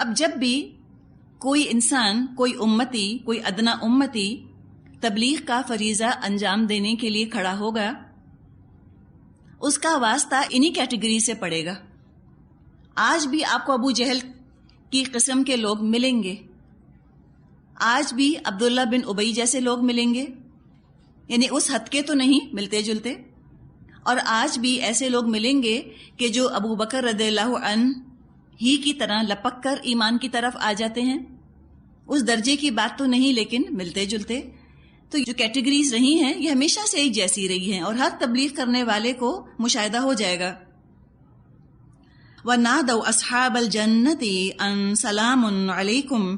اب جب بھی کوئی انسان، کوئی امتی، کوئی ادنا امتی تبلیغ کا فریضہ انجام دینے کے لیے کھڑا ہوگا، اس کا واسطہ انہی کیٹیگری سے پڑے گا. آج بھی آپ کو ابو جہل کی قسم کے لوگ ملیں گے، آج بھی عبداللہ بن ابی جیسے لوگ ملیں گے، یعنی اس حد کے تو نہیں ملتے جلتے. اور آج بھی ایسے لوگ ملیں گے کہ جو ابو بکر رضی اللہ عنہ ہی کی طرح لپک کر ایمان کی طرف آ جاتے ہیں. اس درجے کی بات تو نہیں لیکن ملتے جلتے. تو جو کیٹیگریز رہی ہیں یہ ہمیشہ سے ایک جیسی رہی ہیں اور ہر تبلیغ کرنے والے کو مشاہدہ ہو جائے گا. وَنَادَوْا أَصْحَابَ الْجَنَّةِ أَن سَلَامٌ عَلَيْكُمْ،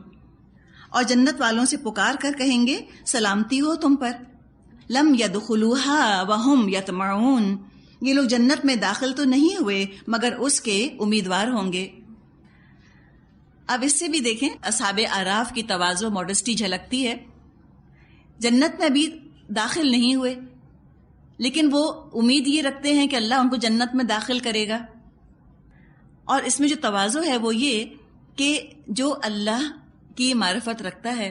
اور جنت والوں سے پکار کر کہیں گے سلامتی ہو تم پر. لَمْ يَدْخُلُوهَا وَهُمْ يَطْمَعُونَ، یہ لوگ جنت میں داخل تو نہیں ہوئے مگر اس کے امیدوار ہوں گے. اب اس سے بھی دیکھیں اصحاب اعراف کی تواضع ماڈسٹی جھلکتی ہے. جنت میں بھی داخل نہیں ہوئے لیکن وہ امید یہ رکھتے ہیں کہ اللہ ان کو جنت میں داخل کرے گا. اور اس میں جو تواضع ہے وہ یہ کہ جو اللہ کی معرفت رکھتا ہے،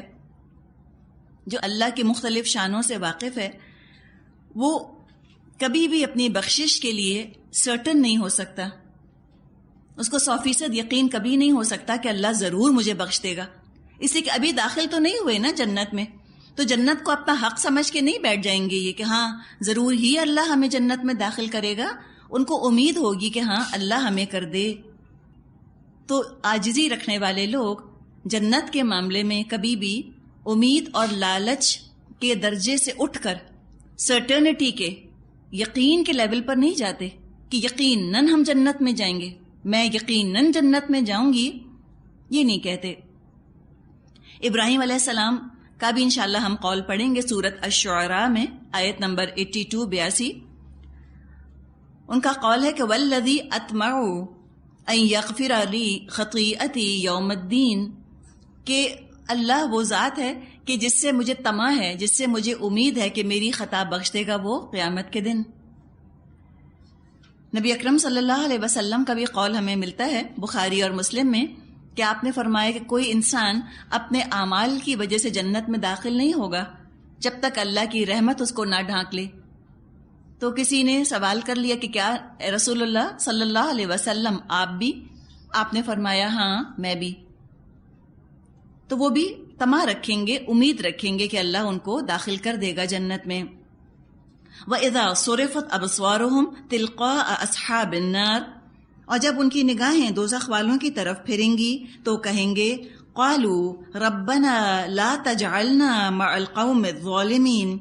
جو اللہ کی مختلف شانوں سے واقف ہے، وہ کبھی بھی اپنی بخشش کے لیے سرٹن نہیں ہو سکتا. اس کو 100% یقین کبھی نہیں ہو سکتا کہ اللہ ضرور مجھے بخش دے گا، اس لیے کہ ابھی داخل تو نہیں ہوئے نا جنت میں. تو جنت کو اپنا حق سمجھ کے نہیں بیٹھ جائیں گے یہ کہ ہاں ضرور ہی اللہ ہمیں جنت میں داخل کرے گا. ان کو امید ہوگی کہ ہاں اللہ ہمیں کر دے. تو عاجزی رکھنے والے لوگ جنت کے معاملے میں کبھی بھی امید اور لالچ کے درجے سے اٹھ کر سرٹنٹی کے، یقین کے لیول پر نہیں جاتے کہ یقیناً ہم جنت میں جائیں گے، میں یقیناً جنت میں جاؤں گی، یہ نہیں کہتے. ابراہیم علیہ السلام کا بھی انشاءاللہ ہم قول پڑھیں گے سورۃ الشعراء میں آیت نمبر 82-82. ان کا قول ہے کہ والذی اطمع ان یغفر لی خطیئتی یوم الدین، کہ اللہ وہ ذات ہے کہ جس سے مجھے طمع ہے، جس سے مجھے امید ہے کہ میری خطا بخش دے گا وہ قیامت کے دن. نبی اکرم صلی اللہ علیہ وسلم کا بھی قول ہمیں ملتا ہے بخاری اور مسلم میں کہ آپ نے فرمایا کہ کوئی انسان اپنے اعمال کی وجہ سے جنت میں داخل نہیں ہوگا جب تک اللہ کی رحمت اس کو نہ ڈھانک لے. تو کسی نے سوال کر لیا کہ کیا رسول اللہ صلی اللہ علیہ وسلم آپ بھی؟ آپ نے فرمایا ہاں میں بھی. تو وہ بھی طمع رکھیں گے، امید رکھیں گے کہ اللہ ان کو داخل کر دے گا جنت میں. وَإِذَا صُرِفَتْ أَبْصَارُهُمْ تِلْقَاءَ أَصْحَابِ النَّارِ، اور جب ان کی نگاہیں دوزخ والوں کی طرف پھریں گی تو کہیں گے قَالُوا رَبَّنَا لَا تَجْعَلْنَا مَعَ الْقَوْمِ الظَّالِمِينَ،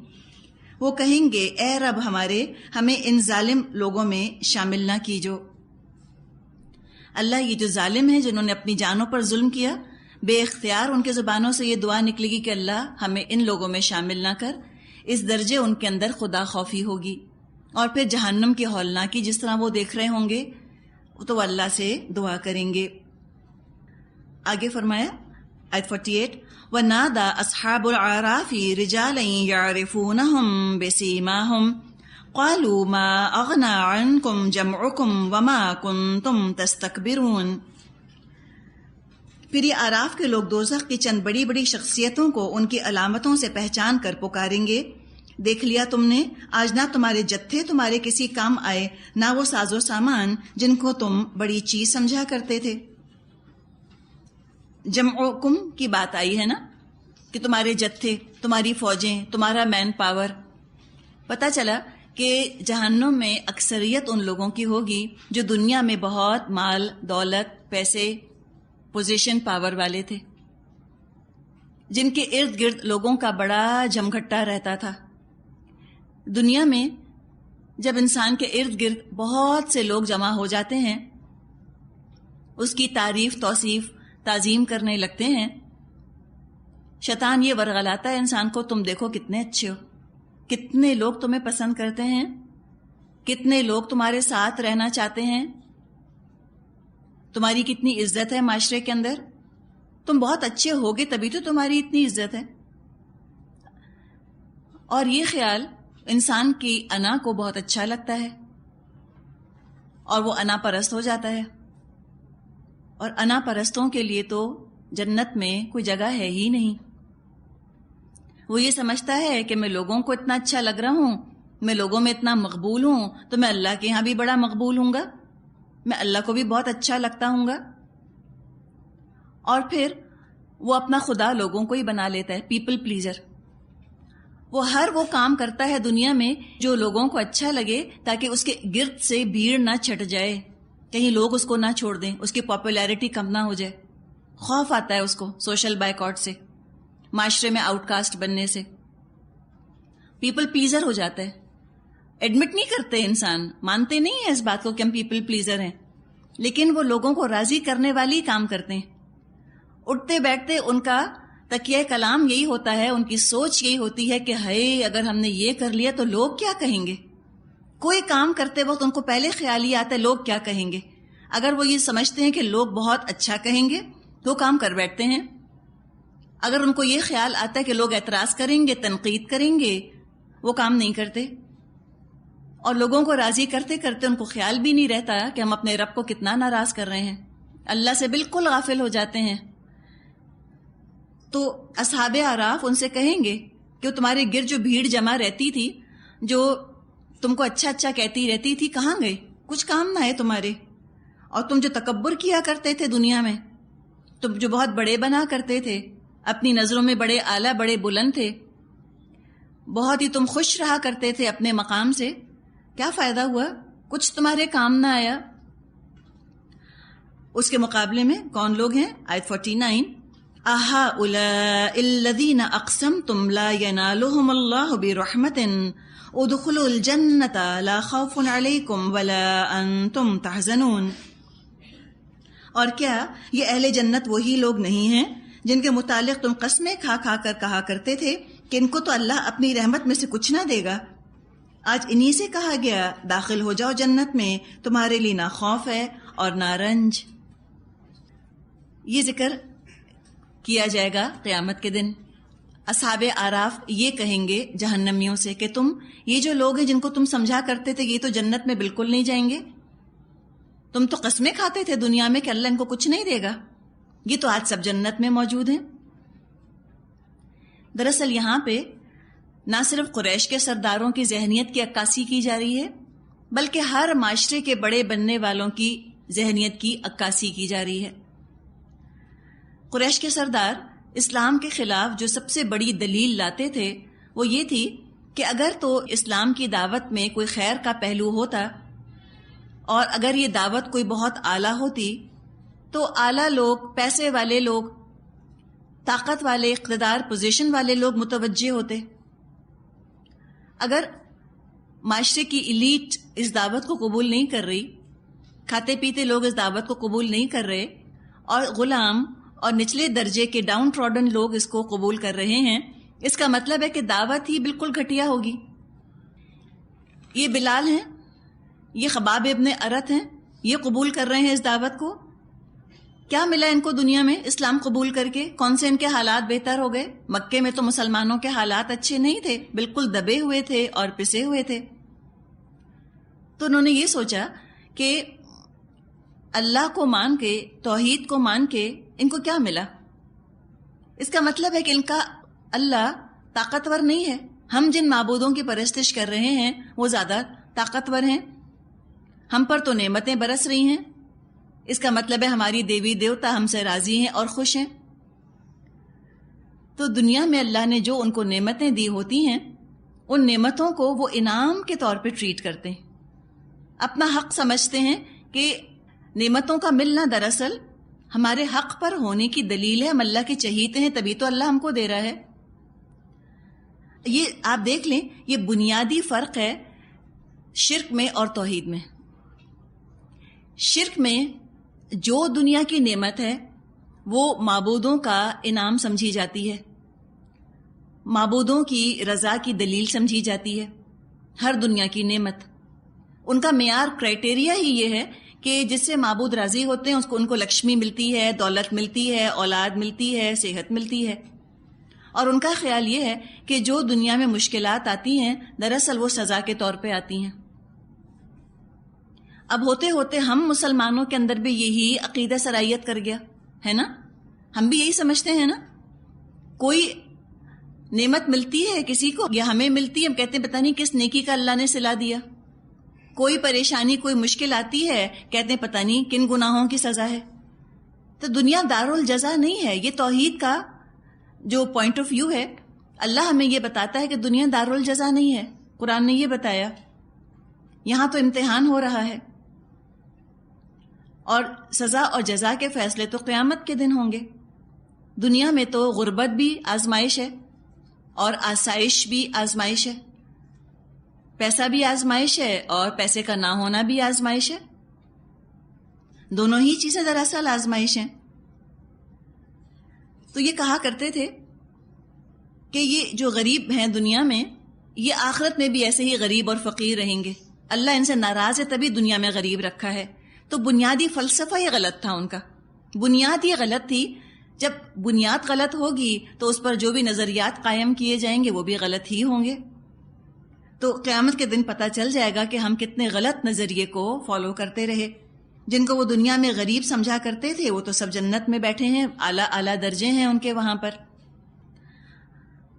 وہ کہیں گے اے رب ہمارے ہمیں ان ظالم لوگوں میں شامل نہ کیجو. اللہ یہ جو ظالم ہیں جنہوں نے اپنی جانوں پر ظلم کیا، بے اختیار ان کے زبانوں سے یہ دعا نکلے گی کہ اللہ ہمیں ان لوگوں میں شامل نہ کر. اس درجے ان کے اندر خدا خوفی ہوگی. اور پھر جہنم کی ہولناکی جس طرح وہ دیکھ رہے ہوں گے تو وہ اللہ سے دعا کریں گے. آگے فرمایا آیت 48 وَنَادَى أَصْحَابُ الْأَعْرَافِ رِجَالًا يَعْرِفُونَهُمْ بِسِيمَاهُمْ قَالُوا مَا أَغْنَى عَنْكُمْ جَمْعُكُمْ وَمَا كُنْتُمْ تَسْتَكْبِرُونَ. پھر یہ اعراف کے لوگ دوزخ کی چند بڑی بڑی شخصیتوں کو ان کی علامتوں سے پہچان کر پکاریں گے دیکھ لیا تم نے، آج نہ تمہارے جتھے تمہارے کسی کام آئے، نہ وہ ساز و سامان جن کو تم بڑی چیز سمجھا کرتے تھے. جمعکم کی بات آئی ہے نا کہ تمہارے جتھے، تمہاری فوجیں، تمہارا مین پاور. پتہ چلا کہ جہنم میں اکثریت ان لوگوں کی ہوگی جو دنیا میں بہت مال، دولت، پیسے، پوزیشن، پاور والے تھے، جن کے ارد گرد لوگوں کا بڑا جمگھٹا رہتا تھا. دنیا میں جب انسان کے ارد گرد بہت سے لوگ جمع ہو جاتے ہیں، اس کی تعریف، توصیف، تعظیم کرنے لگتے ہیں، شیطان یہ ورغلاتا ہے انسان کو، تم دیکھو کتنے اچھے ہو، کتنے لوگ تمہیں پسند کرتے ہیں، کتنے لوگ تمہارے ساتھ رہنا چاہتے ہیں، تمہاری کتنی عزت ہے معاشرے کے اندر، تم بہت اچھے ہوگے تبھی تو تمہاری اتنی عزت ہے. اور یہ خیال انسان کی انا کو بہت اچھا لگتا ہے اور وہ انا پرست ہو جاتا ہے اور انا پرستوں کے لیے تو جنت میں کوئی جگہ ہے ہی نہیں. وہ یہ سمجھتا ہے کہ میں لوگوں کو اتنا اچھا لگ رہا ہوں، میں لوگوں میں اتنا مقبول ہوں، تو میں اللہ کے یہاں بھی بڑا مقبول ہوں گا، میں اللہ کو بھی بہت اچھا لگتا ہوں گا. اور پھر وہ اپنا خدا لوگوں کو ہی بنا لیتا ہے، پیپل پلیزر. وہ ہر وہ کام کرتا ہے دنیا میں جو لوگوں کو اچھا لگے، تاکہ اس کے گرد سے بھیڑ نہ چھٹ جائے، کہیں لوگ اس کو نہ چھوڑ دیں، اس کی پاپولیرٹی کم نہ ہو جائے. خوف آتا ہے اس کو سوشل بائیکاٹ سے، معاشرے میں آؤٹ کاسٹ بننے سے. پیپل پلیزر ہو جاتا ہے. ایڈمٹ نہیں کرتے انسان، مانتے نہیں ہیں اس بات کو کہ ہم پیپل پلیزر ہیں، لیکن وہ لوگوں کو راضی کرنے والی کام کرتے ہیں. اٹھتے بیٹھتے ان کا تکیہ کلام یہی ہوتا ہے، ان کی سوچ یہی ہوتی ہے کہ ہائے اگر ہم نے یہ کر لیا تو لوگ کیا کہیں گے. کوئی کام کرتے وقت ان کو پہلے خیال یہ آتا ہے لوگ کیا کہیں گے. اگر وہ یہ سمجھتے ہیں کہ لوگ بہت اچھا کہیں گے تو کام کر بیٹھتے ہیں. اگر ان کو یہ خیال آتا ہے کہ لوگ اعتراض کریں گے، تنقید کریں گے، وہ کام نہیں کرتے. اور لوگوں کو راضی کرتے کرتے ان کو خیال بھی نہیں رہتا کہ ہم اپنے رب کو کتنا ناراض کر رہے ہیں، اللہ سے بالکل غافل ہو جاتے ہیں. تو اصحاب اعراف ان سے کہیں گے کہ وہ تمہارے گرد جو بھیڑ جمع رہتی تھی، جو تم کو اچھا اچھا کہتی رہتی تھی، کہاں گئے؟ کچھ کام نہ ہے تمہارے. اور تم جو تکبر کیا کرتے تھے دنیا میں، تم جو بہت بڑے بنا کرتے تھے، اپنی نظروں میں بڑے اعلیٰ بڑے بلند تھے، بہت ہی تم خوش رہا کرتے تھے اپنے مقام سے، کیا فائدہ ہوا؟ کچھ تمہارے کام نہ آیا. اس کے مقابلے میں کون لوگ ہیں؟ آیت 49، أَهَٰؤُلَاءِ الَّذِينَ أَقْسَمْتُمْ لَا يَنَالُهُمُ اللَّهُ بِرَحْمَةٍ ادْخُلُوا الْجَنَّةَ لَا خَوْفٌ عَلَيْكُمْ وَلَا أَنْتُمْ تَحْزَنُونَ. اور کیا یہ اہل جنت وہی لوگ نہیں ہیں جن کے متعلق تم قسمیں کھا کھا کر کہا کرتے تھے کہ ان کو تو اللہ اپنی رحمت میں سے کچھ نہ دے گا؟ آج انہی سے کہا گیا داخل ہو جاؤ جنت میں، تمہارے لیے نہ خوف ہے اور نہ رنج. یہ ذکر کیا جائے گا قیامت کے دن. اصحاب اعراف یہ کہیں گے جہنمیوں سے کہ تم یہ جو لوگ ہیں جن کو تم سمجھا کرتے تھے یہ تو جنت میں بالکل نہیں جائیں گے، تم تو قسمیں کھاتے تھے دنیا میں کہ اللہ ان کو کچھ نہیں دے گا، یہ تو آج سب جنت میں موجود ہیں. دراصل یہاں پہ نہ صرف قریش کے سرداروں کی ذہنیت کی عکاسی کی جا رہی ہے، بلکہ ہر معاشرے کے بڑے بننے والوں کی ذہنیت کی عکاسی کی جا رہی ہے. قریش کے سردار اسلام کے خلاف جو سب سے بڑی دلیل لاتے تھے وہ یہ تھی کہ اگر تو اسلام کی دعوت میں کوئی خیر کا پہلو ہوتا، اور اگر یہ دعوت کوئی بہت اعلیٰ ہوتی تو اعلیٰ لوگ، پیسے والے لوگ، طاقت والے، اقتدار، پوزیشن والے لوگ متوجہ ہوتے. اگر معاشرے کی ایلیٹ اس دعوت کو قبول نہیں کر رہی، کھاتے پیتے لوگ اس دعوت کو قبول نہیں کر رہے، اور غلام اور نچلے درجے کے ڈاؤن ٹراڈن لوگ اس کو قبول کر رہے ہیں، اس کا مطلب ہے کہ دعوت ہی بالکل گھٹیا ہوگی. یہ بلال ہیں، یہ خباب ابن ارت ہیں، یہ قبول کر رہے ہیں اس دعوت کو. کیا ملا ان کو دنیا میں اسلام قبول کر کے؟ کون سے ان کے حالات بہتر ہو گئے؟ مکے میں تو مسلمانوں کے حالات اچھے نہیں تھے، بالکل دبے ہوئے تھے اور پسے ہوئے تھے. تو انہوں نے یہ سوچا کہ اللہ کو مان کے، توحید کو مان کے ان کو کیا ملا؟ اس کا مطلب ہے کہ ان کا اللہ طاقتور نہیں ہے. ہم جن معبودوں کی پرستش کر رہے ہیں وہ زیادہ طاقتور ہیں، ہم پر تو نعمتیں برس رہی ہیں، اس کا مطلب ہے ہماری دیوی دیوتا ہم سے راضی ہیں اور خوش ہیں. تو دنیا میں اللہ نے جو ان کو نعمتیں دی ہوتی ہیں، ان نعمتوں کو وہ انعام کے طور پہ ٹریٹ کرتے ہیں، اپنا حق سمجھتے ہیں کہ نعمتوں کا ملنا دراصل ہمارے حق پر ہونے کی دلیل ہے، ہم اللہ کے چہیتے ہیں تبھی تو اللہ ہم کو دے رہا ہے. یہ آپ دیکھ لیں، یہ بنیادی فرق ہے شرک میں اور توحید میں. شرک میں جو دنیا کی نعمت ہے وہ معبودوں کا انعام سمجھی جاتی ہے، معبودوں کی رضا کی دلیل سمجھی جاتی ہے. ہر دنیا کی نعمت، ان کا معیار، کرائٹیریا ہی یہ ہے کہ جس سے معبود راضی ہوتے ہیں ان کو لکشمی ملتی ہے، دولت ملتی ہے، اولاد ملتی ہے، صحت ملتی ہے. اور ان کا خیال یہ ہے کہ جو دنیا میں مشکلات آتی ہیں دراصل وہ سزا کے طور پہ آتی ہیں. اب ہوتے ہوتے ہم مسلمانوں کے اندر بھی یہی عقیدہ سرائیت کر گیا ہے نا. ہم بھی یہی سمجھتے ہیں نا. کوئی نعمت ملتی ہے کسی کو یا ہمیں ملتی ہے، ہم کہتے ہیں پتہ نہیں کس نیکی کا اللہ نے صلا دیا. کوئی پریشانی کوئی مشکل آتی ہے، کہتے ہیں پتہ نہیں کن گناہوں کی سزا ہے. تو دنیا دارالجزا نہیں ہے. یہ توحید کا جو پوائنٹ آف ویو ہے، اللہ ہمیں یہ بتاتا ہے کہ دنیا دارالجزا نہیں ہے. قرآن نے یہ بتایا. یہاں تو امتحان ہو رہا ہے، اور سزا اور جزا کے فیصلے تو قیامت کے دن ہوں گے. دنیا میں تو غربت بھی آزمائش ہے اور آسائش بھی آزمائش ہے. پیسہ بھی آزمائش ہے اور پیسے کا نہ ہونا بھی آزمائش ہے. دونوں ہی چیزیں دراصل آزمائش ہیں. تو یہ کہا کرتے تھے کہ یہ جو غریب ہیں دنیا میں، یہ آخرت میں بھی ایسے ہی غریب اور فقیر رہیں گے. اللہ ان سے ناراض ہے تبھی دنیا میں غریب رکھا ہے. تو بنیادی فلسفہ یہ غلط تھا ان کا. بنیاد یہ غلط تھی. جب بنیاد غلط ہوگی تو اس پر جو بھی نظریات قائم کیے جائیں گے وہ بھی غلط ہی ہوں گے. تو قیامت کے دن پتہ چل جائے گا کہ ہم کتنے غلط نظریے کو فالو کرتے رہے. جن کو وہ دنیا میں غریب سمجھا کرتے تھے وہ تو سب جنت میں بیٹھے ہیں، اعلیٰ اعلیٰ درجے ہیں ان کے وہاں پر.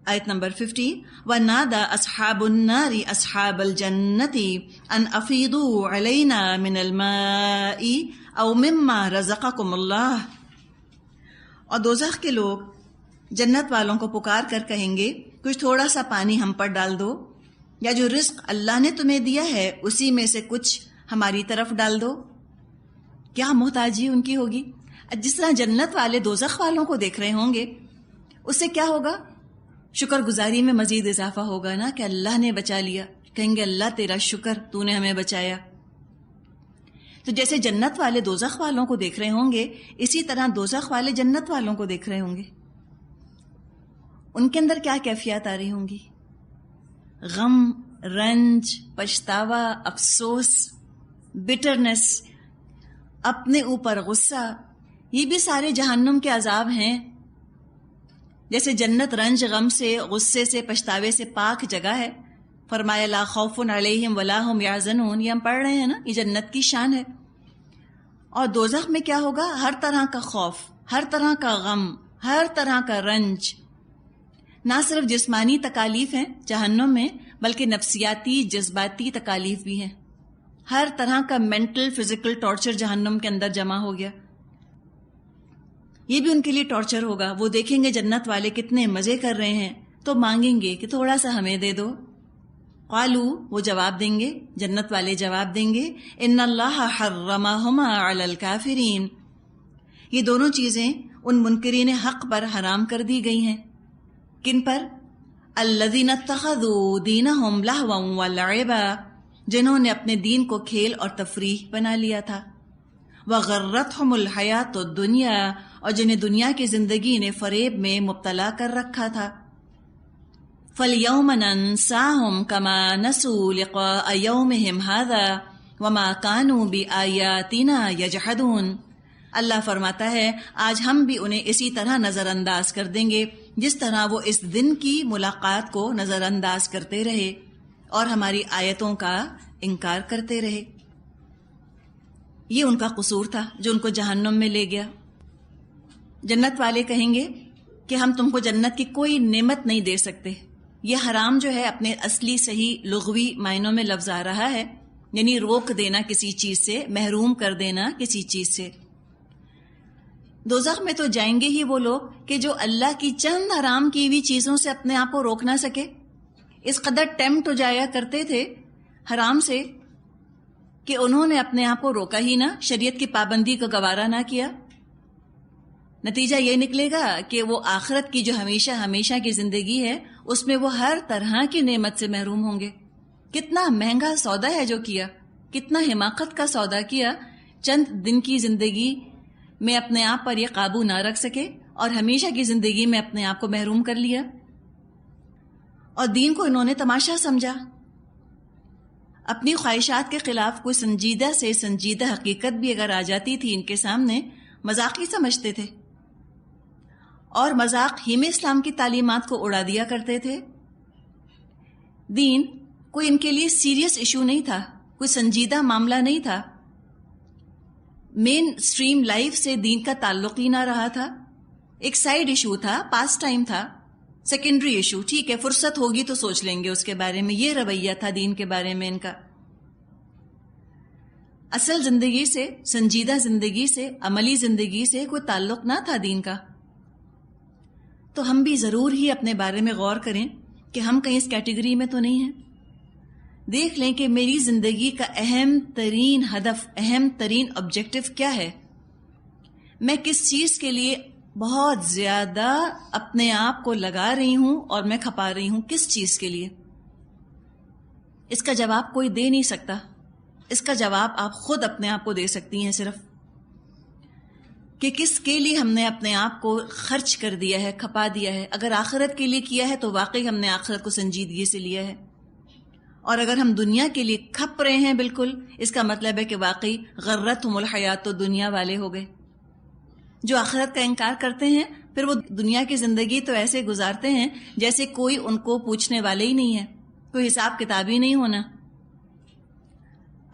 آیت نمبر 50 وَنَادَى أَصْحَابُ النَّارِ أَصْحَابَ الْجَنَّةِ أَنْ أَفِيضُوا عَلَيْنَا مِنَ الْمَاءِ أَوْ مِمَّا رَزَقَكُمُ اللَّهُ. اور دوزخ کے لوگ جنت والوں کو پکار کر کہیں گے کچھ تھوڑا سا پانی ہم پر ڈال دو، یا جو رزق اللہ نے تمہیں دیا ہے اسی میں سے کچھ ہماری طرف ڈال دو. کیا محتاجی ان کی ہوگی. جس طرح جنت والے دوزخ والوں کو دیکھ رہے ہوں گے، اس سے کیا ہوگا؟ شکر گزاری میں مزید اضافہ ہوگا نا کہ اللہ نے بچا لیا. کہیں گے اللہ تیرا شکر، تو نے ہمیں بچایا. تو جیسے جنت والے دوزخ والوں کو دیکھ رہے ہوں گے، اسی طرح دوزخ والے جنت والوں کو دیکھ رہے ہوں گے. ان کے اندر کیا کیفیات آ رہی ہوں گی؟ غم، رنج، پچھتاوا، افسوس، بٹرنس، اپنے اوپر غصہ. یہ بھی سارے جہنم کے عذاب ہیں. جیسے جنت رنج، غم سے، غصے سے، پچھتاوے سے پاک جگہ ہے. فرمایا لا خوف علیہم ولا هم یحزنون. یہ ہم پڑھ رہے ہیں نا، یہ جنت کی شان ہے. اور دوزخ میں کیا ہوگا؟ ہر طرح کا خوف، ہر طرح کا غم، ہر طرح کا رنج. نہ صرف جسمانی تکالیف ہیں جہنم میں، بلکہ نفسیاتی، جذباتی تکالیف بھی ہیں. ہر طرح کا مینٹل، فزیکل ٹارچر جہنم کے اندر جمع ہو گیا. یہ بھی ان کے لیے ٹارچر ہوگا. وہ دیکھیں گے جنت والے کتنے مزے کر رہے ہیں تو مانگیں گے کہ تھوڑا سا ہمیں دے دو. قالو، وہ جواب دیں گے، جنت والے جواب دیں گے، ان اللہ حرمہما علی الکافرین. یہ دونوں چیزیں ان منکرین حق پر حرام کر دی گئی ہیں. کن پر؟ الذین اتخذوا دینہم لہوا ولعبا، جنہوں نے اپنے دین کو کھیل اور تفریح بنا لیا تھا. وغرتہم الحیات الدنیا، اور جنہیں دنیا کی زندگی نے فریب میں مبتلا کر رکھا تھا. فَالْيَوْمَ نَنْسَاهُمْ كَمَا نَسُوا لِقَاءَ يَوْمِهِمْ هَذَا وَمَا كَانُوا بِآيَاتِنَا يَجْحَدُونَ. اللہ فرماتا ہے آج ہم بھی انہیں اسی طرح نظر انداز کر دیں گے جس طرح وہ اس دن کی ملاقات کو نظر انداز کرتے رہے اور ہماری آیتوں کا انکار کرتے رہے. یہ ان کا قصور تھا جو ان کو جہنم میں لے گیا. جنت والے کہیں گے کہ ہم تم کو جنت کی کوئی نعمت نہیں دے سکتے. یہ حرام جو ہے اپنے اصلی صحیح لغوی معنوں میں لفظ آ رہا ہے، یعنی روک دینا کسی چیز سے، محروم کر دینا کسی چیز سے. دوزخ میں تو جائیں گے ہی وہ لوگ کہ جو اللہ کی چند حرام کی ہوئی چیزوں سے اپنے آپ کو روک نہ سکے. اس قدر ٹیمپٹ ہو جایا کرتے تھے حرام سے کہ انہوں نے اپنے آپ کو روکا ہی نہ، شریعت کی پابندی کو گوارا نہ کیا. نتیجہ یہ نکلے گا کہ وہ آخرت کی جو ہمیشہ ہمیشہ کی زندگی ہے اس میں وہ ہر طرح کی نعمت سے محروم ہوں گے. کتنا مہنگا سودا ہے جو کیا، کتنا حماقت کا سودا کیا. چند دن کی زندگی میں اپنے آپ پر یہ قابو نہ رکھ سکے اور ہمیشہ کی زندگی میں اپنے آپ کو محروم کر لیا. اور دین کو انہوں نے تماشا سمجھا. اپنی خواہشات کے خلاف کوئی سنجیدہ سے سنجیدہ حقیقت بھی اگر آ جاتی تھی ان کے سامنے، مذاق ہی سمجھتے تھے اور مذاق ہی میں اسلام کی تعلیمات کو اڑا دیا کرتے تھے. دین کوئی ان کے لیے سیریس ایشو نہیں تھا، کوئی سنجیدہ معاملہ نہیں تھا. مین سٹریم لائف سے دین کا تعلق ہی نہ رہا تھا. ایک سائیڈ ایشو تھا، پاس ٹائم تھا، سیکنڈری ایشو. ٹھیک ہے، فرصت ہوگی تو سوچ لیں گے اس کے بارے میں. یہ رویہ تھا دین کے بارے میں ان کا. اصل زندگی سے، سنجیدہ زندگی سے، عملی زندگی سے کوئی تعلق نہ تھا دین کا. تو ہم بھی ضرور ہی اپنے بارے میں غور کریں کہ ہم کہیں اس کیٹیگری میں تو نہیں ہیں. دیکھ لیں کہ میری زندگی کا اہم ترین ہدف، اہم ترین آبجیکٹو کیا ہے. میں کس چیز کے لیے بہت زیادہ اپنے آپ کو لگا رہی ہوں اور میں کھپا رہی ہوں، کس چیز کے لیے؟ اس کا جواب کوئی دے نہیں سکتا. اس کا جواب آپ خود اپنے آپ کو دے سکتی ہیں صرف، کہ کس کے لیے ہم نے اپنے آپ کو خرچ کر دیا ہے، کھپا دیا ہے. اگر آخرت کے لیے کیا ہے تو واقعی ہم نے آخرت کو سنجیدگی سے لیا ہے، اور اگر ہم دنیا کے لیے کھپ رہے ہیں بالکل، اس کا مطلب ہے کہ واقعی غرتہم الحیات، تو دنیا والے ہو گئے. جو آخرت کا انکار کرتے ہیں پھر وہ دنیا کی زندگی تو ایسے گزارتے ہیں جیسے کوئی ان کو پوچھنے والے ہی نہیں ہے، کوئی حساب کتاب ہی نہیں ہونا.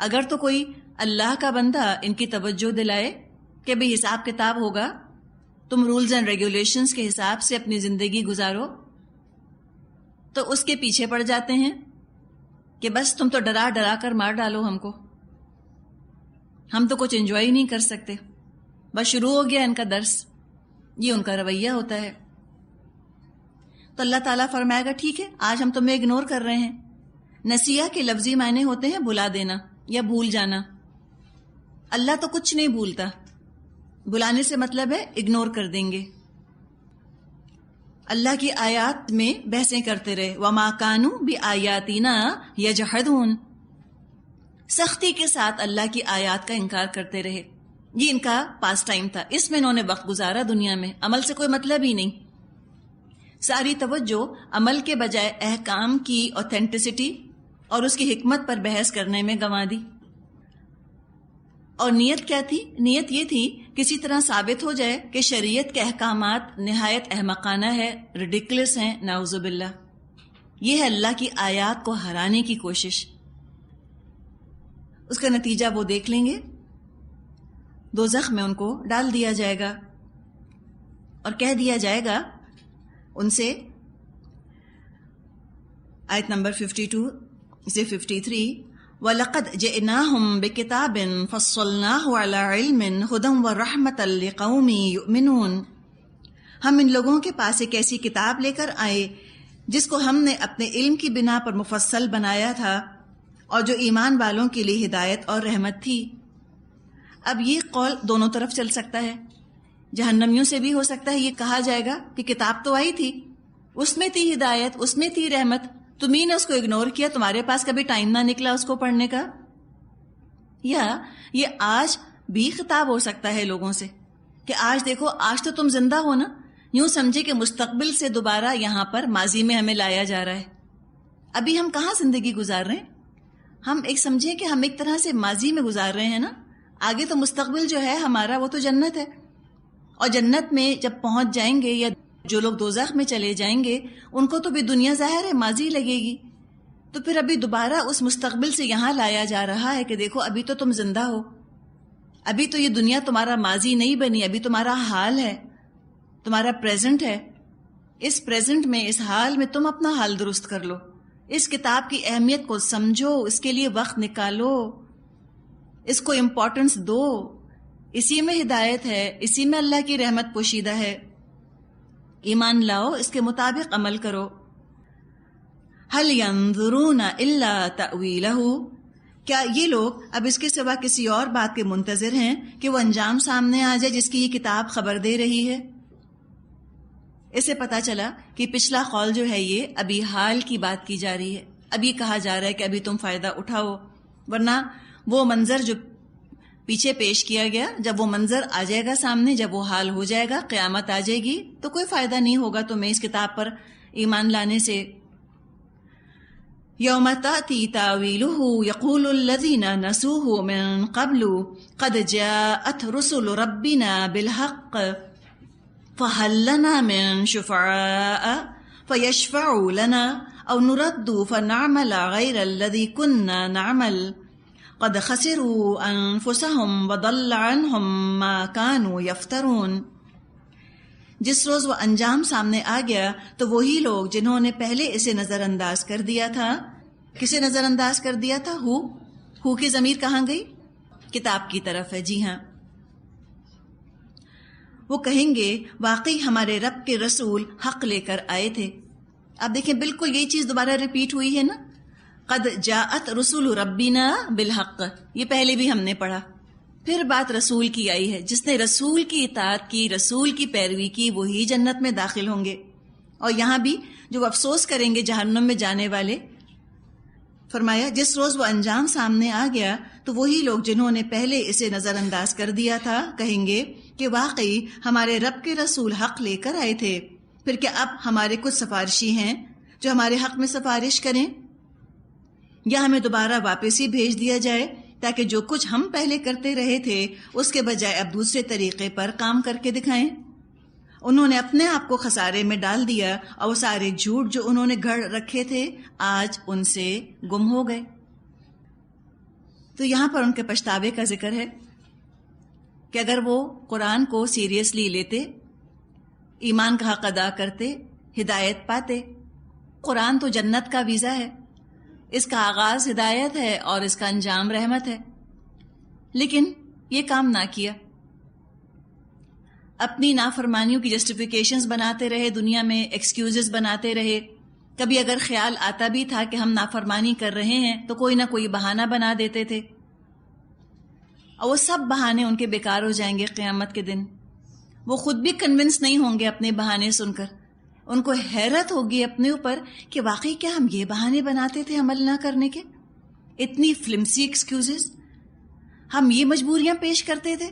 اگر تو کوئی اللہ کا بندہ ان کی توجہ دلائے کہ بھی حساب کتاب ہوگا، تم رولز اینڈ ریگولیشنز کے حساب سے اپنی زندگی گزارو، تو اس کے پیچھے پڑ جاتے ہیں کہ بس تم تو ڈرا ڈرا کر مار ڈالو ہم کو، ہم تو کچھ انجوائے ہی نہیں کر سکتے. بس شروع ہو گیا ان کا درس. یہ ان کا رویہ ہوتا ہے. تو اللہ تعالیٰ فرمائے گا ٹھیک ہے، آج ہم تمہیں اگنور کر رہے ہیں. نسیہ کے لفظی معنی ہوتے ہیں بلا دینا یا بھول جانا. اللہ تو کچھ نہیں بھولتا. بلانے سے مطلب ہے اگنور کر دیں گے. اللہ کی آیات میں بحثیں کرتے رہے. وَمَا كَانُوا بِآيَاتِنَا يَجْحَدُونَ، سختی کے ساتھ اللہ کی آیات کا انکار کرتے رہے. یہ ان کا پاس ٹائم تھا، اس میں انہوں نے وقت گزارا دنیا میں. عمل سے کوئی مطلب ہی نہیں. ساری توجہ عمل کے بجائے احکام کی اوتھینٹسٹی اور اس کی حکمت پر بحث کرنے میں گنوا دی. اور نیت کیا تھی؟ نیت یہ تھی کسی طرح ثابت ہو جائے کہ شریعت کے احکامات نہایت احمقانہ ہے، ریڈیکولس ہیں، نعوذ باللہ. یہ ہے اللہ کی آیات کو ہرانے کی کوشش. اس کا نتیجہ وہ دیکھ لیں گے. دوزخ میں ان کو ڈال دیا جائے گا اور کہہ دیا جائے گا ان سے، آیت نمبر 52 سے 53، وَلَقَدْ جِئْنَاهُمْ بِكِتَابٍ فَصَّلْنَاهُ عَلَىٰ عِلْمٍ هُدًى وَرَحْمَةً لِقَوْمٍ يُؤْمِنُونَ. ہم ان لوگوں کے پاس ایک ایسی کتاب لے کر آئے جس کو ہم نے اپنے علم کی بنا پر مفصل بنایا تھا، اور جو ایمان والوں کے لیے ہدایت اور رحمت تھی. اب یہ قول دونوں طرف چل سکتا ہے. جہنمیوں سے بھی ہو سکتا ہے یہ کہا جائے گا کہ کتاب تو آئی تھی، اس میں تھی ہدایت، اس میں تھی رحمت، تمہیں نے اس کو اگنور کیا، تمہارے پاس کبھی ٹائم نہ نکلا اس کو پڑھنے کا. یا یہ آج بھی خطاب ہو سکتا ہے لوگوں سے کہ آج دیکھو، آج تو تم زندہ ہو نا. یوں سمجھے کہ مستقبل سے دوبارہ یہاں پر ماضی میں ہمیں لایا جا رہا ہے. ابھی ہم کہاں زندگی گزار رہے ہیں؟ ہم ایک سمجھیں کہ ہم ایک طرح سے ماضی میں گزار رہے ہیں نا. آگے تو مستقبل جو ہے ہمارا وہ تو جنت ہے، اور جنت میں جب پہنچ جائیں گے یا جو لوگ دوزخ میں چلے جائیں گے ان کو تو بھی دنیا ظاہر ہے ماضی لگے گی. تو پھر ابھی دوبارہ اس مستقبل سے یہاں لایا جا رہا ہے کہ دیکھو ابھی تو تم زندہ ہو، ابھی تو یہ دنیا تمہارا ماضی نہیں بنی، ابھی تمہارا حال ہے، تمہارا پریزنٹ ہے. اس پریزنٹ میں، اس حال میں تم اپنا حال درست کر لو. اس کتاب کی اہمیت کو سمجھو، اس کے لیے وقت نکالو، اس کو امپورٹنس دو. اسی میں ہدایت ہے، اسی میں اللہ کی رحمت پوشیدہ ہے. ایمان لاؤ، اس کے مطابق عمل کرو. هل ينظرون الا تأویلہ، کیا یہ لوگ اب اس کے سوا کسی اور بات کے منتظر ہیں کہ وہ انجام سامنے آ جائے جس کی یہ کتاب خبر دے رہی ہے؟ اس سے پتا چلا کہ پچھلا قول جو ہے یہ ابھی حال کی بات کی جا رہی ہے. ابھی کہا جا رہا ہے کہ ابھی تم فائدہ اٹھاؤ، ورنہ وہ منظر جو پیچھے پیش کیا گیا، جب وہ منظر آ جائے گا سامنے، جب وہ حال ہو جائے گا، قیامت آ جائے گی، تو کوئی فائدہ نہیں ہوگا تمہیں اس کتاب پر ایمان لانے سے. یوم تأتی تاویلہ یقول الذین نسوہ من قبل قد جاءت رسل ربنا بالحق فہل لنا من شفعاء فیشفعوا لنا او نرد فنعمل غیر الذی كنا نعمل قد خسروا انفسهم وضل عنهم ما كانوا يفترون. جس روز وہ انجام سامنے آ گیا تو وہی لوگ جنہوں نے پہلے اسے نظر انداز کر دیا تھا. کسے نظر انداز کر دیا تھا؟ ہو کی ضمیر کہاں گئی؟ کتاب کی طرف ہے. جی ہاں، وہ کہیں گے واقعی ہمارے رب کے رسول حق لے کر آئے تھے. اب دیکھیں بالکل یہی چیز دوبارہ ریپیٹ ہوئی ہے نا، قد جاءت رسول ربنا بالحق، یہ پہلے بھی ہم نے پڑھا. پھر بات رسول کی آئی ہے، جس نے رسول کی اطاعت کی، رسول کی پیروی کی، وہی جنت میں داخل ہوں گے. اور یہاں بھی جو افسوس کریں گے جہنم میں جانے والے، فرمایا جس روز وہ انجام سامنے آ گیا تو وہی لوگ جنہوں نے پہلے اسے نظر انداز کر دیا تھا کہیں گے کہ واقعی ہمارے رب کے رسول حق لے کر آئے تھے. پھر کیا اب ہمارے کچھ سفارشی ہیں جو ہمارے حق میں سفارش کریں، یا ہمیں دوبارہ واپس ہی بھیج دیا جائے تاکہ جو کچھ ہم پہلے کرتے رہے تھے اس کے بجائے اب دوسرے طریقے پر کام کر کے دکھائیں. انہوں نے اپنے آپ کو خسارے میں ڈال دیا اور وہ سارے جھوٹ جو انہوں نے گھڑ رکھے تھے آج ان سے گم ہو گئے. تو یہاں پر ان کے پچھتاوے کا ذکر ہے کہ اگر وہ قرآن کو سیریسلی لیتے، ایمان کا حق ادا کرتے، ہدایت پاتے. قرآن تو جنت کا ویزا ہے، اس کا آغاز ہدایت ہے اور اس کا انجام رحمت ہے. لیکن یہ کام نہ کیا، اپنی نافرمانیوں کی جسٹیفیکیشنز بناتے رہے، دنیا میں ایکسکیوزز بناتے رہے. کبھی اگر خیال آتا بھی تھا کہ ہم نافرمانی کر رہے ہیں تو کوئی نہ کوئی بہانہ بنا دیتے تھے، اور وہ سب بہانے ان کے بیکار ہو جائیں گے قیامت کے دن. وہ خود بھی کنونس نہیں ہوں گے اپنے بہانے سن کر. ان کو حیرت ہوگی اپنے اوپر کہ واقعی کیا ہم یہ بہانے بناتے تھے عمل نہ کرنے کے، اتنی فلمسی ایکسکیوزز، ہم یہ مجبوریاں پیش کرتے تھے.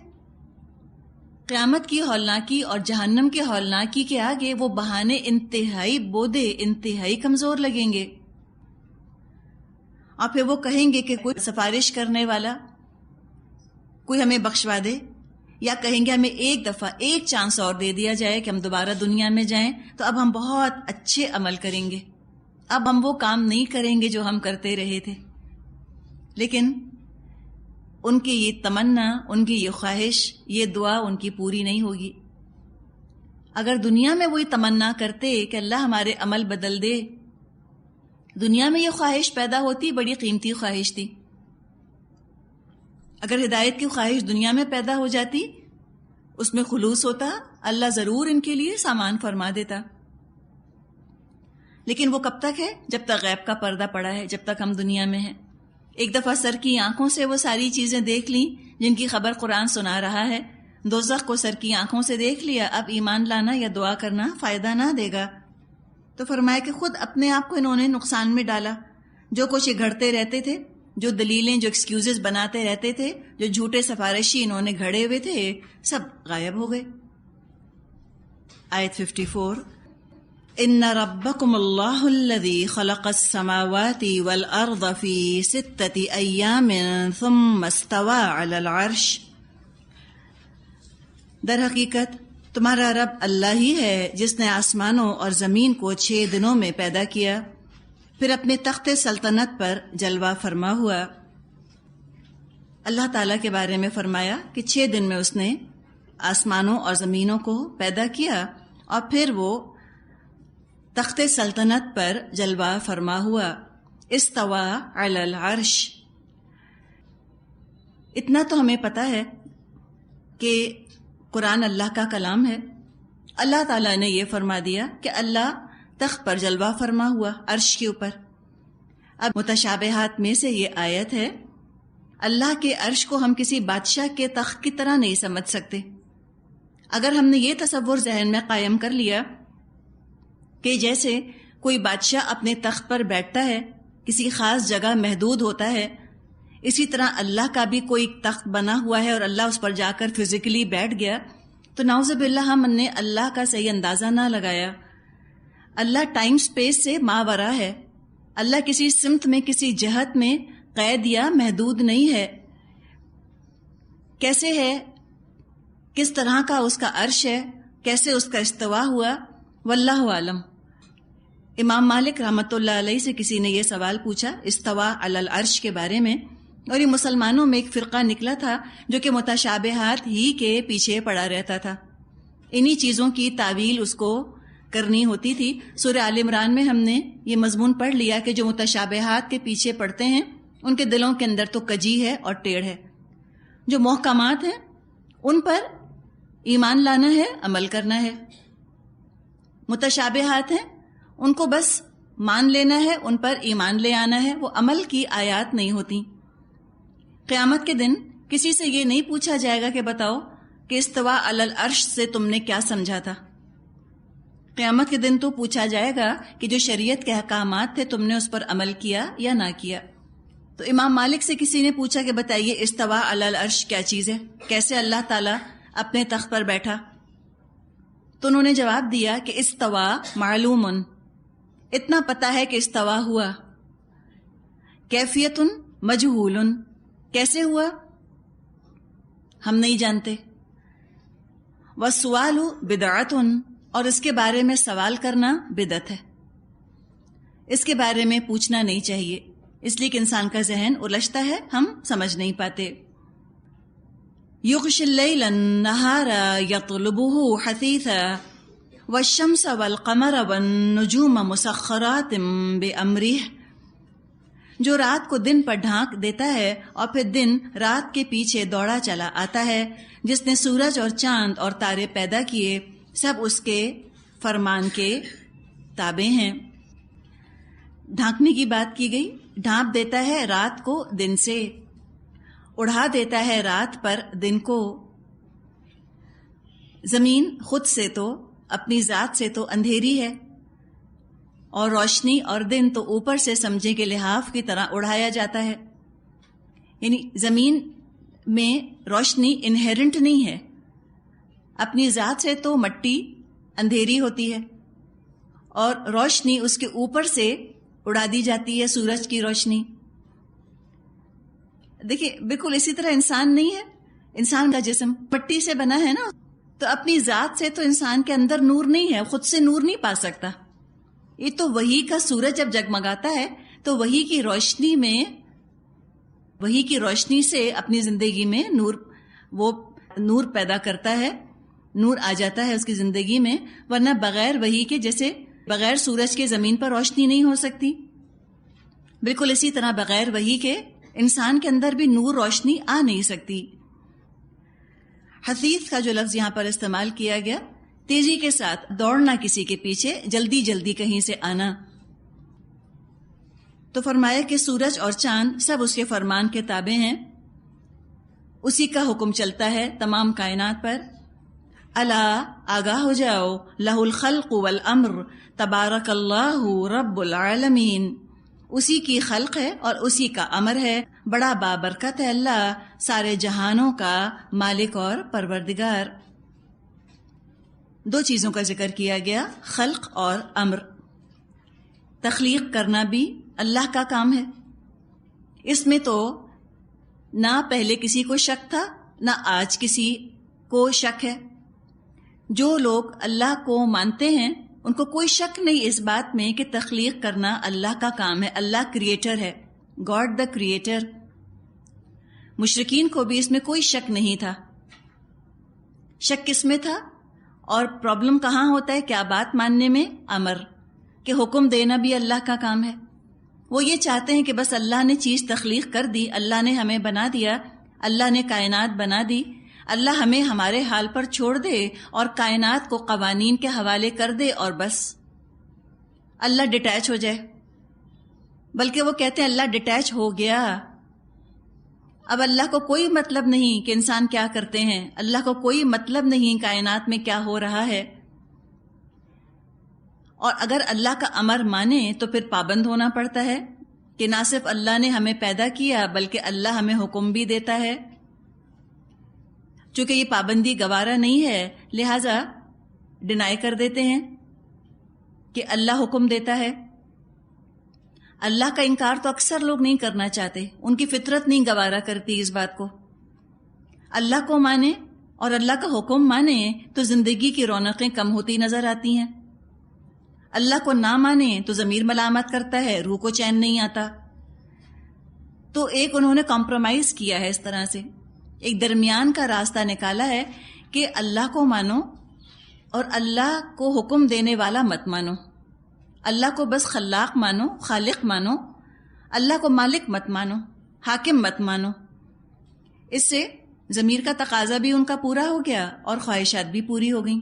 قیامت کی ہولناکی اور جہنم کے ہولناکی کے آگے وہ بہانے انتہائی بودے، انتہائی کمزور لگیں گے. اور پھر وہ کہیں گے کہ کوئی سفارش کرنے والا، کوئی ہمیں بخشوا دے، یا کہیں گے ہمیں ایک دفعہ ایک چانس اور دے دیا جائے کہ ہم دوبارہ دنیا میں جائیں تو اب ہم بہت اچھے عمل کریں گے، اب ہم وہ کام نہیں کریں گے جو ہم کرتے رہے تھے. لیکن ان کی یہ تمنا، ان کی یہ خواہش، یہ دعا ان کی پوری نہیں ہوگی. اگر دنیا میں وہی تمنا کرتے کہ اللہ ہمارے عمل بدل دے، دنیا میں یہ خواہش پیدا ہوتی، بڑی قیمتی خواہش تھی. اگر ہدایت کی خواہش دنیا میں پیدا ہو جاتی، اس میں خلوص ہوتا، اللہ ضرور ان کے لیے سامان فرما دیتا. لیکن وہ کب تک ہے؟ جب تک غیب کا پردہ پڑا ہے، جب تک ہم دنیا میں ہیں. ایک دفعہ سر کی آنکھوں سے وہ ساری چیزیں دیکھ لیں جن کی خبر قرآن سنا رہا ہے، دوزخ کو سر کی آنکھوں سے دیکھ لیا، اب ایمان لانا یا دعا کرنا فائدہ نہ دے گا. تو فرمایا کہ خود اپنے آپ کو انہوں نے نقصان میں ڈالا. جو کچھ یہ گھڑتے رہتے تھے، جو دلیلیں، جو ایکسکیوزز بناتے رہتے تھے، جو جھوٹے سفارشی انہوں نے گھڑے ہوئے تھے، سب غائب ہو گئے. آیت 54، ان ربکم اللہ الذی خلق السماوات والارض فی 6 ایام ثم استوى علی العرش. در حقیقت تمہارا رب اللہ ہی ہے جس نے آسمانوں اور زمین کو 6 دنوں میں پیدا کیا، پھر اپنے تخت سلطنت پر جلوہ فرما ہوا. اللہ تعالیٰ کے بارے میں فرمایا کہ 6 دن میں اس نے آسمانوں اور زمینوں کو پیدا کیا اور پھر وہ تخت سلطنت پر جلوہ فرما ہوا. استوى علی العرش. اتنا تو ہمیں پتہ ہے کہ قرآن اللہ کا کلام ہے. اللہ تعالیٰ نے یہ فرما دیا کہ اللہ تخت پر جلوہ فرما ہوا عرش کے اوپر. اب متشابہات میں سے یہ آیت ہے، اللہ کے عرش کو ہم کسی بادشاہ کے تخت کی طرح نہیں سمجھ سکتے. اگر ہم نے یہ تصور ذہن میں قائم کر لیا کہ جیسے کوئی بادشاہ اپنے تخت پر بیٹھتا ہے، کسی خاص جگہ محدود ہوتا ہے، اسی طرح اللہ کا بھی کوئی تخت بنا ہوا ہے اور اللہ اس پر جا کر فزیکلی بیٹھ گیا، تو نعوذ باللہ ہم نے اللہ کا صحیح اندازہ نہ لگایا. اللہ ٹائم سپیس سے ماورا ہے. اللہ کسی سمت میں، کسی جہت میں قید یا محدود نہیں ہے. کیسے ہے، کس طرح کا اس کا عرش ہے، کیسے اس کا استوا ہوا، واللہ عالم. امام مالک رحمۃ اللہ علیہ سے کسی نے یہ سوال پوچھا استوا علی العرش کے بارے میں، اور یہ مسلمانوں میں ایک فرقہ نکلا تھا جو کہ متشابہات ہی کے پیچھے پڑا رہتا تھا، انہی چیزوں کی تعویل اس کو کرنی ہوتی تھی۔ سورہ آل عمران میں ہم نے یہ مضمون پڑھ لیا کہ جو متشابہات کے پیچھے پڑتے ہیں ان کے دلوں کے اندر تو کجی ہے اور ٹیڑھ ہے۔ جو محکمات ہیں ان پر ایمان لانا ہے، عمل کرنا ہے۔ متشابہات ہیں ان کو بس مان لینا ہے، ان پر ایمان لے آنا ہے، وہ عمل کی آیات نہیں ہوتی۔ قیامت کے دن کسی سے یہ نہیں پوچھا جائے گا کہ بتاؤ کہ استوا علی العرش سے تم نے کیا سمجھا تھا۔ قیامت کے دن تو پوچھا جائے گا کہ جو شریعت کے احکامات تھے تم نے اس پر عمل کیا یا نہ کیا۔ تو امام مالک سے کسی نے پوچھا کہ بتائیے استوا علی العرش کیا چیز ہے، کیسے اللہ تعالیٰ اپنے تخت پر بیٹھا؟ تو انہوں نے جواب دیا کہ استوا معلوم، اتنا پتہ ہے کہ استوا ہوا، کیفیت مجہول، کیسے ہوا ہم نہیں جانتے، والسؤال بدعۃ، اور اس کے بارے میں سوال کرنا بدعت ہے، اس کے بارے میں پوچھنا نہیں چاہیے، اس لیے کہ انسان کا ذہن الجھتا ہے، ہم سمجھ نہیں پاتے۔ یغشی اللیل النہار یطلبہ حثیثا والشمس والقمر والنجوم مسخرات بامرہ، جو رات کو دن پر ڈھانک دیتا ہے اور پھر دن رات کے پیچھے دوڑا چلا آتا ہے، جس نے سورج اور چاند اور تارے پیدا کیے، سب اس کے فرمان کے تابع ہیں۔ ڈھانکنے کی بات کی گئی، ڈھانپ دیتا ہے رات کو دن سے، اڑا دیتا ہے رات پر دن کو۔ زمین خود سے تو اپنی ذات سے تو اندھیری ہے، اور روشنی اور دن تو اوپر سے سمجھے کہ لحاف کی طرح اڑایا جاتا ہے، یعنی زمین میں روشنی انہیرنٹ نہیں ہے، اپنی ذات سے تو مٹی اندھیری ہوتی ہے اور روشنی اس کے اوپر سے اڑا دی جاتی ہے، سورج کی روشنی۔ دیکھیے بالکل اسی طرح انسان نہیں ہے، انسان کا جسم مٹی سے بنا ہے نا، تو اپنی ذات سے تو انسان کے اندر نور نہیں ہے، خود سے نور نہیں پا سکتا۔ یہ تو وحی کا سورج جب جگمگاتا ہے تو وحی کی روشنی میں، وحی کی روشنی سے اپنی زندگی میں وہ نور پیدا کرتا ہے، نور آ جاتا ہے اس کی زندگی میں، ورنہ بغیر وحی کے، جیسے بغیر سورج کے زمین پر روشنی نہیں ہو سکتی، بالکل اسی طرح بغیر وحی کے انسان کے اندر بھی نور روشنی آ نہیں سکتی۔ حثیث کا جو لفظ یہاں پر استعمال کیا گیا، تیزی کے ساتھ دوڑنا کسی کے پیچھے، جلدی جلدی کہیں سے آنا۔ تو فرمایا کہ سورج اور چاند سب اس کے فرمان کے تابع ہیں، اسی کا حکم چلتا ہے تمام کائنات پر۔ الا، آگاہ ہو جاؤ، لہ الخلق والامر تبارک اللہ رب العالمین، اسی کی خلق ہے اور اسی کا امر ہے، بڑا بابرکت ہے اللہ، سارے جہانوں کا مالک اور پروردگار۔ دو چیزوں کا ذکر کیا گیا، خلق اور امر۔ تخلیق کرنا بھی اللہ کا کام ہے، اس میں تو نہ پہلے کسی کو شک تھا نہ آج کسی کو شک ہے۔ جو لوگ اللہ کو مانتے ہیں ان کو کوئی شک نہیں اس بات میں کہ تخلیق کرنا اللہ کا کام ہے، اللہ کریٹر ہے، گاڈ دا کریٹر۔ مشرکین کو بھی اس میں کوئی شک نہیں تھا۔ شک کس میں تھا اور پرابلم کہاں ہوتا ہے؟ کیا بات ماننے میں؟ امر، کہ حکم دینا بھی اللہ کا کام ہے۔ وہ یہ چاہتے ہیں کہ بس اللہ نے چیز تخلیق کر دی، اللہ نے ہمیں بنا دیا، اللہ نے کائنات بنا دی، اللہ ہمیں ہمارے حال پر چھوڑ دے اور کائنات کو قوانین کے حوالے کر دے اور بس اللہ ڈیٹیچ ہو جائے۔ بلکہ وہ کہتے ہیں اللہ ڈیٹیچ ہو گیا، اب اللہ کو کوئی مطلب نہیں کہ انسان کیا کرتے ہیں، اللہ کو کوئی مطلب نہیں کائنات میں کیا ہو رہا ہے۔ اور اگر اللہ کا امر مانے تو پھر پابند ہونا پڑتا ہے کہ نہ صرف اللہ نے ہمیں پیدا کیا بلکہ اللہ ہمیں حکم بھی دیتا ہے۔ چونکہ یہ پابندی گوارا نہیں ہے لہٰذا ڈینائی کر دیتے ہیں کہ اللہ حکم دیتا ہے۔ اللہ کا انکار تو اکثر لوگ نہیں کرنا چاہتے، ان کی فطرت نہیں گوارا کرتی اس بات کو۔ اللہ کو مانے اور اللہ کا حکم مانے تو زندگی کی رونقیں کم ہوتی نظر آتی ہیں، اللہ کو نہ مانے تو ضمیر ملامت کرتا ہے، روح کو چین نہیں آتا۔ تو ایک انہوں نے کمپرومائز کیا ہے، اس طرح سے ایک درمیان کا راستہ نکالا ہے کہ اللہ کو مانو اور اللہ کو حکم دینے والا مت مانو، اللہ کو بس خلاق مانو، خالق مانو، اللہ کو مالک مت مانو، حاکم مت مانو۔ اس سے ضمیر کا تقاضا بھی ان کا پورا ہو گیا اور خواہشات بھی پوری ہو گئیں۔